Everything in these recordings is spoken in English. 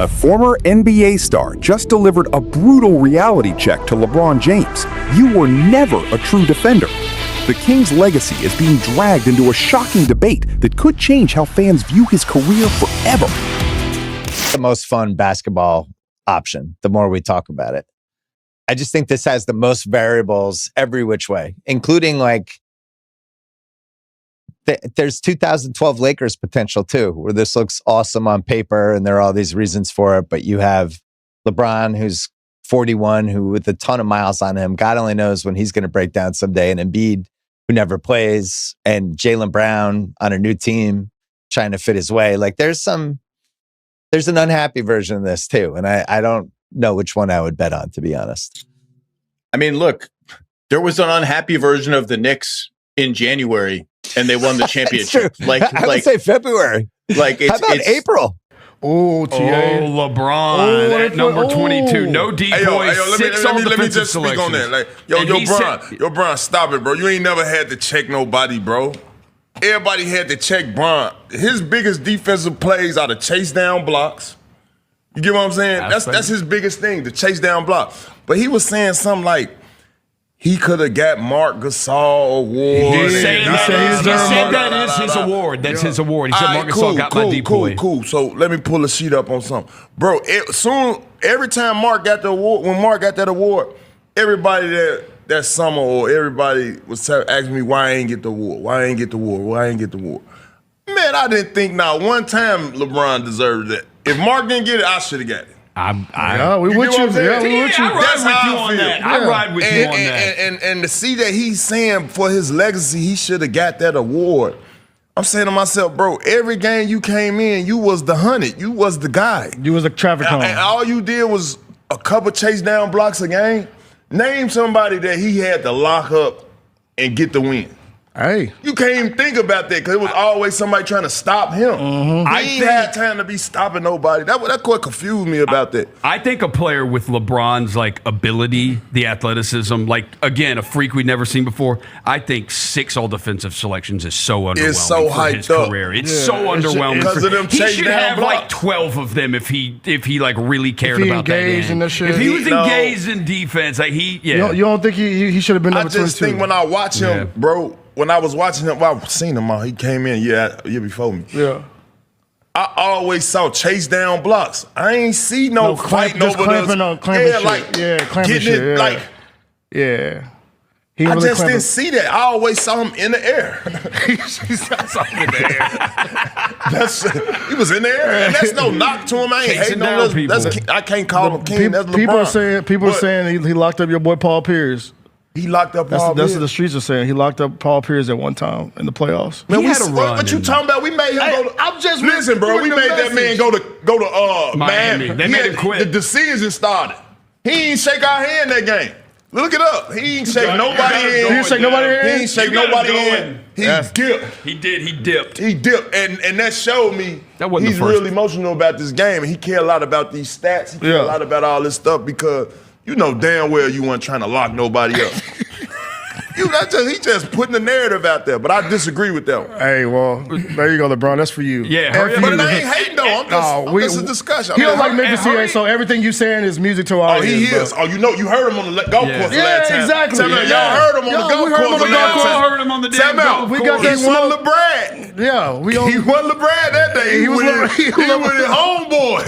A former NBA star just delivered a brutal reality check to LeBron James. You were never a true defender. The King's legacy is being dragged into a shocking debate that could change how fans view his career forever. The most fun basketball option, the more we talk about it. I just think this has the most variables every which way, including there's 2012 Lakers potential too, where this looks awesome on paper and there are all these reasons for it. But you have LeBron, who's 41, who with a ton of miles on him, God only knows when he's going to break down someday, and Embiid, who never plays, and Jaylen Brown on a new team trying to fit his way. There's an unhappy version of this too. And I don't know which one I would bet on, to be honest. I mean, look, there was an unhappy version of the Knicks in January, and they won the championship. I would say February. How about April? Oh, LeBron at number 22. No decoys. Let me just speak on that. Bron, stop it, bro. You ain't never had to check nobody, bro. Everybody had to check Bron. His biggest defensive plays are the chase down blocks. You get what I'm saying? That's his biggest thing, the chase down block. But he was saying something like, he could have got Mark Gasol award. He said that is his award. That's his award. He said Mark Gasol got my decoy. Cool. So let me pull a sheet up on something. Bro, every time Mark got the award, when Mark got that award, everybody that summer or everybody was asking me why I ain't get the award. Man, I didn't think not one time LeBron deserved that. If Mark didn't get it, I should have got it. We with you. That's how I feel. I ride with you on that. And to see that he's saying for his legacy, he should have got that award. I'm saying to myself, bro, every game you came in, you was the 100. You was the guy. You was a traffic cone. And all you did was a couple chase down blocks a game. Name somebody that he had to lock up and get the win. Hey, you can't even think about that because it was always somebody trying to stop him. Mm-hmm. He ain't had time to be stopping nobody. That what confused me about that. I think a player with LeBron's ability, the athleticism, again, a freak we'd never seen before. I think 6 all-defensive selections is so underwhelming for his career. It's so underwhelming because of them he chase should down have blocks. 12 of them if he really cared about that. In the shit. If he was engaged in defense, You don't think he should have been number 22? I just think when I watch him, bro. When I was watching him, I've seen him. He came in year before me. Yeah. I always saw chase down blocks. I ain't see no fighting over this. Clamping shit. I just didn't see that. I always saw him in the air. He was in the air, and that's no knock to him. I ain't hating on this. I can't call him king. That's LeBron. People are saying he locked up your boy Paul Pierce. He locked up Paul Pierce. That's what the streets are saying. He locked up Paul Pierce at one time in the playoffs. Man, he had a run. What you talking about? We made him go to. I'm just listen, bro. We made that man go to Miami. They made him quit. The decision started. He ain't shake our hand that game. Look it up. He ain't shake nobody in. He ain't shake nobody in. He ain't shake nobody in. He dipped. He did. He dipped. He dipped, and that showed me he's real emotional about this game, and he care a lot about these stats. He care a lot about all this stuff because you know damn well you weren't trying to lock nobody up. He just putting the narrative out there, but I disagree with that one. Hey, well, there you go, LeBron. That's for you. Yeah, but I ain't hating though. I'm just a discussion. He don't like Memphis CA, so everything you saying is music to our ears. He is. Bro. You heard him on the golf course last time. Exactly. Y'all heard him on the golf course last time. Heard him on the damn golf course. We got that he won LeBron. Yeah, he won LeBron that day. He was with his homeboy,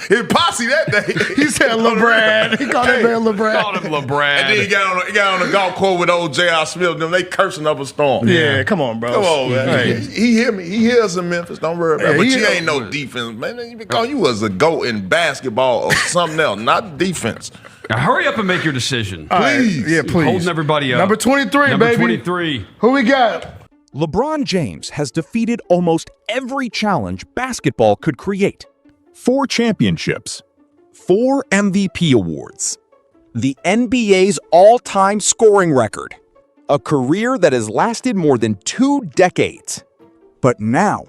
his posse that day. He said LeBron. He called that man LeBron. Called him LeBron. And then he got on the golf course with old J.R. Smith. They cursing up a storm. Yeah, come on, bro. Come on, man. Hey. He hear me. He hears in Memphis. Don't worry about it. But you ain't no defense, man. Because you was a GOAT in basketball or something else, not defense. Now hurry up and make your decision. Please. Yeah, please. Holding everybody up. Number 23, Number baby. 23. Who we got? LeBron James has defeated almost every challenge basketball could create. 4 championships, 4 MVP awards, the NBA's all-time scoring record, a career that has lasted more than 2 decades. But now,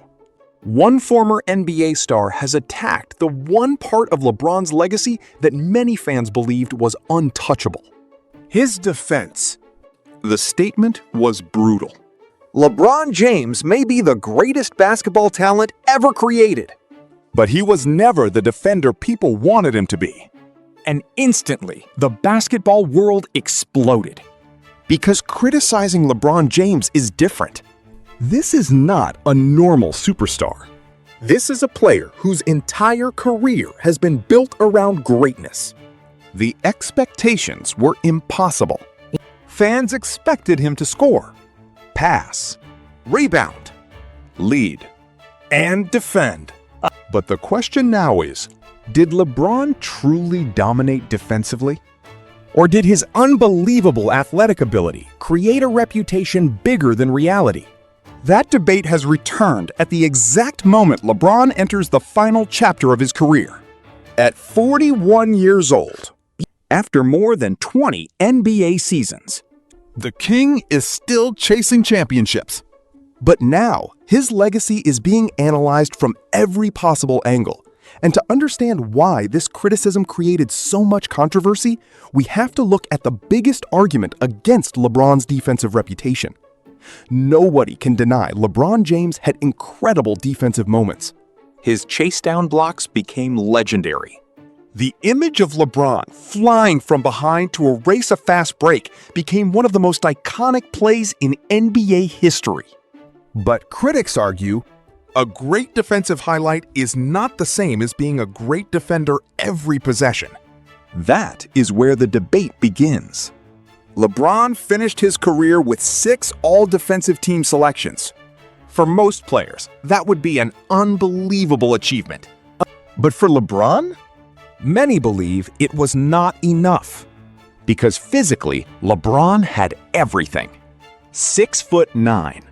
one former NBA star has attacked the one part of LeBron's legacy that many fans believed was untouchable. His defense. The statement was brutal. LeBron James may be the greatest basketball talent ever created, But he was never the defender people wanted him to be. And instantly, the basketball world exploded. Because criticizing LeBron James is different. This is not a normal superstar. This is a player whose entire career has been built around greatness. The expectations were impossible. Fans expected him to score, pass, rebound, lead, and defend. But the question now is, did LeBron truly dominate defensively? Or did his unbelievable athletic ability create a reputation bigger than reality? That debate has returned at the exact moment LeBron enters the final chapter of his career. At 41 years old, after more than 20 NBA seasons, the King is still chasing championships. But now, his legacy is being analyzed from every possible angle. And to understand why this criticism created so much controversy, we have to look at the biggest argument against LeBron's defensive reputation. Nobody can deny LeBron James had incredible defensive moments. His chase-down blocks became legendary. The image of LeBron flying from behind to erase a fast break became one of the most iconic plays in NBA history. But critics argue, a great defensive highlight is not the same as being a great defender every possession. That is where the debate begins. LeBron finished his career with 6 all-defensive team selections. For most players, that would be an unbelievable achievement. But for LeBron, many believe it was not enough. Because physically, LeBron had everything. 6'9",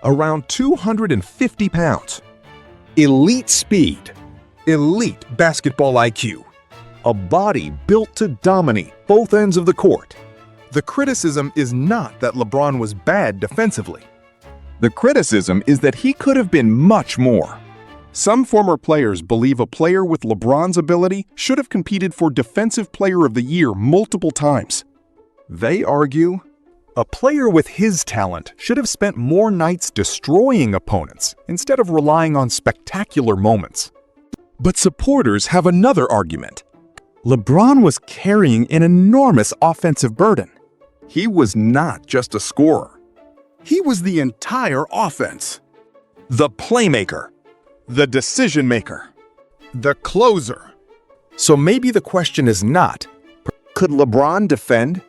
around 250 pounds. Elite speed, elite basketball IQ, a body built to dominate both ends of the court. The criticism is not that LeBron was bad defensively. The criticism is that he could have been much more. Some former players believe a player with LeBron's ability should have competed for Defensive Player of the Year multiple times. They argue, a player with his talent should have spent more nights destroying opponents instead of relying on spectacular moments. But supporters have another argument. LeBron was carrying an enormous offensive burden. He was not just a scorer. He was the entire offense. The playmaker, the decision maker, the closer. So maybe the question is not, could LeBron defend?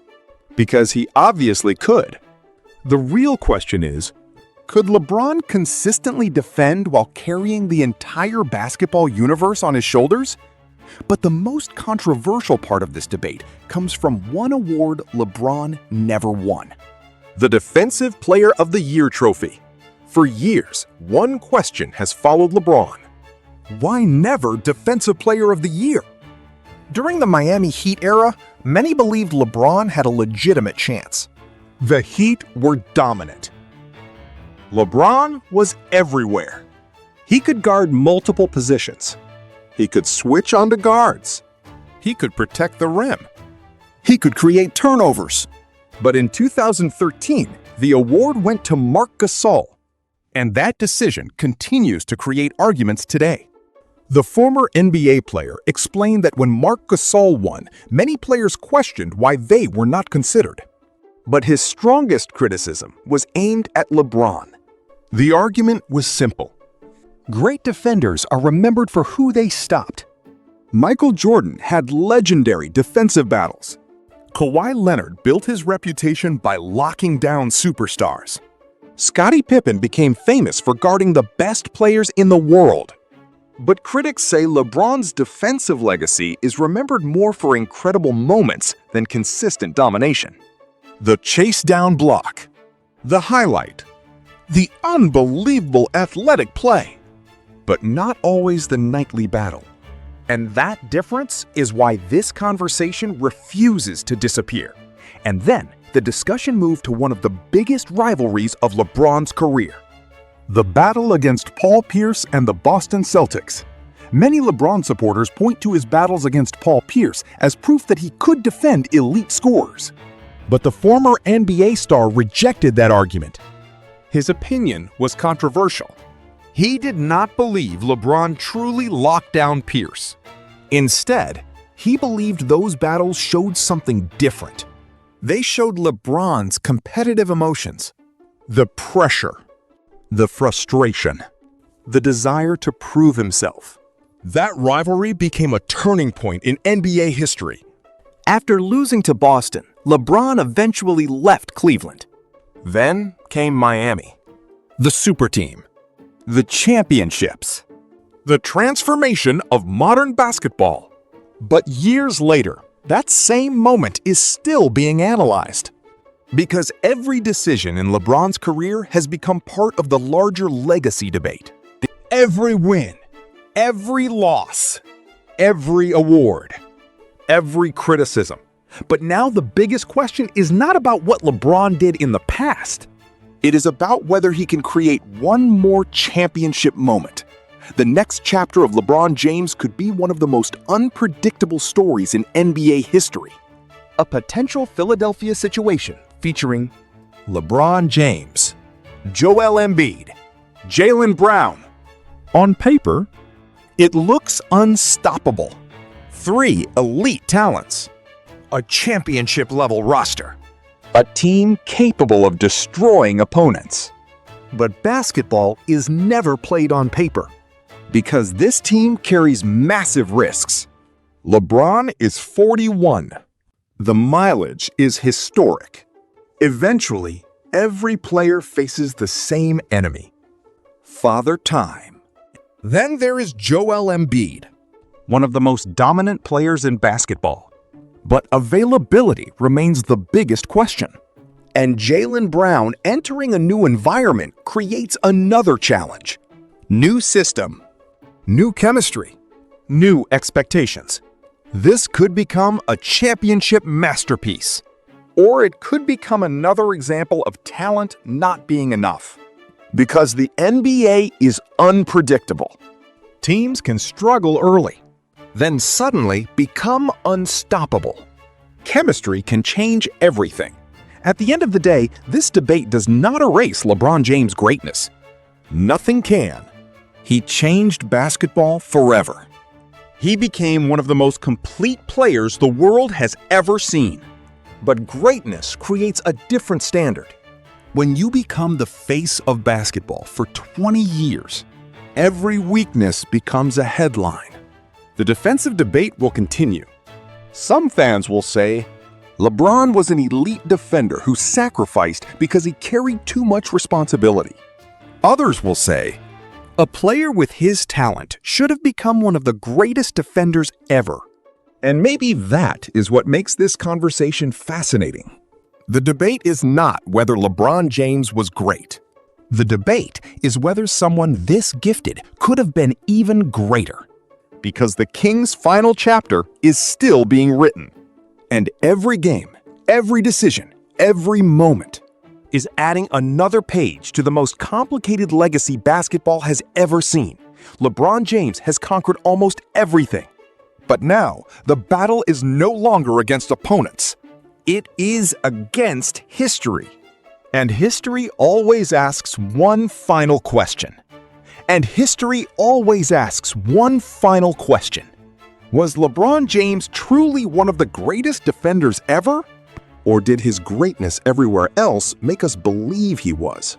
Because he obviously could. The real question is, could LeBron consistently defend while carrying the entire basketball universe on his shoulders? But the most controversial part of this debate comes from one award LeBron never won: the Defensive Player of the Year trophy. For years, one question has followed LeBron. Why never Defensive Player of the Year? During the Miami Heat era, many believed LeBron had a legitimate chance. The Heat were dominant. LeBron was everywhere. He could guard multiple positions. He could switch onto guards. He could protect the rim. He could create turnovers. But in 2013, the award went to Marc Gasol. And that decision continues to create arguments today. The former NBA player explained that when Marc Gasol won, many players questioned why they were not considered. But his strongest criticism was aimed at LeBron. The argument was simple. Great defenders are remembered for who they stopped. Michael Jordan had legendary defensive battles. Kawhi Leonard built his reputation by locking down superstars. Scottie Pippen became famous for guarding the best players in the world. But critics say LeBron's defensive legacy is remembered more for incredible moments than consistent domination. The chase down block, the highlight, the unbelievable athletic play, but not always the nightly battle. And that difference is why this conversation refuses to disappear. And then the discussion moved to one of the biggest rivalries of LeBron's career: the battle against Paul Pierce and the Boston Celtics. Many LeBron supporters point to his battles against Paul Pierce as proof that he could defend elite scorers. But the former NBA star rejected that argument. His opinion was controversial. He did not believe LeBron truly locked down Pierce. Instead, he believed those battles showed something different. They showed LeBron's competitive emotions, the pressure, the frustration, the desire to prove himself. That rivalry became a turning point in NBA history. After losing to Boston, LeBron eventually left Cleveland. Then came Miami, the super team, the championships, the transformation of modern basketball. But years later, that same moment is still being analyzed. Because every decision in LeBron's career has become part of the larger legacy debate. Every win, every loss, every award, every criticism. But now the biggest question is not about what LeBron did in the past. It is about whether he can create one more championship moment. The next chapter of LeBron James could be one of the most unpredictable stories in NBA history. A potential Philadelphia situation featuring LeBron James, Joel Embiid, Jaylen Brown. On paper, it looks unstoppable. 3 elite talents, a championship-level roster, a team capable of destroying opponents. But basketball is never played on paper, because this team carries massive risks. LeBron is 41. The mileage is historic. Eventually, every player faces the same enemy, Father Time. Then there is Joel Embiid, one of the most dominant players in basketball. But availability remains the biggest question. And Jaylen Brown entering a new environment creates another challenge. New system, new chemistry, new expectations. This could become a championship masterpiece. Or it could become another example of talent not being enough. Because the NBA is unpredictable. Teams can struggle early, then suddenly become unstoppable. Chemistry can change everything. At the end of the day, this debate does not erase LeBron James' greatness. Nothing can. He changed basketball forever. He became one of the most complete players the world has ever seen. But greatness creates a different standard. When you become the face of basketball for 20 years, every weakness becomes a headline. The defensive debate will continue. Some fans will say, LeBron was an elite defender who sacrificed because he carried too much responsibility. Others will say, a player with his talent should have become one of the greatest defenders ever. And maybe that is what makes this conversation fascinating. The debate is not whether LeBron James was great. The debate is whether someone this gifted could have been even greater. Because the King's final chapter is still being written. And every game, every decision, every moment is adding another page to the most complicated legacy basketball has ever seen. LeBron James has conquered almost everything. But now, the battle is no longer against opponents. It is against history. And history always asks one final question. And history always asks one final question. Was LeBron James truly one of the greatest defenders ever? Or did his greatness everywhere else make us believe he was?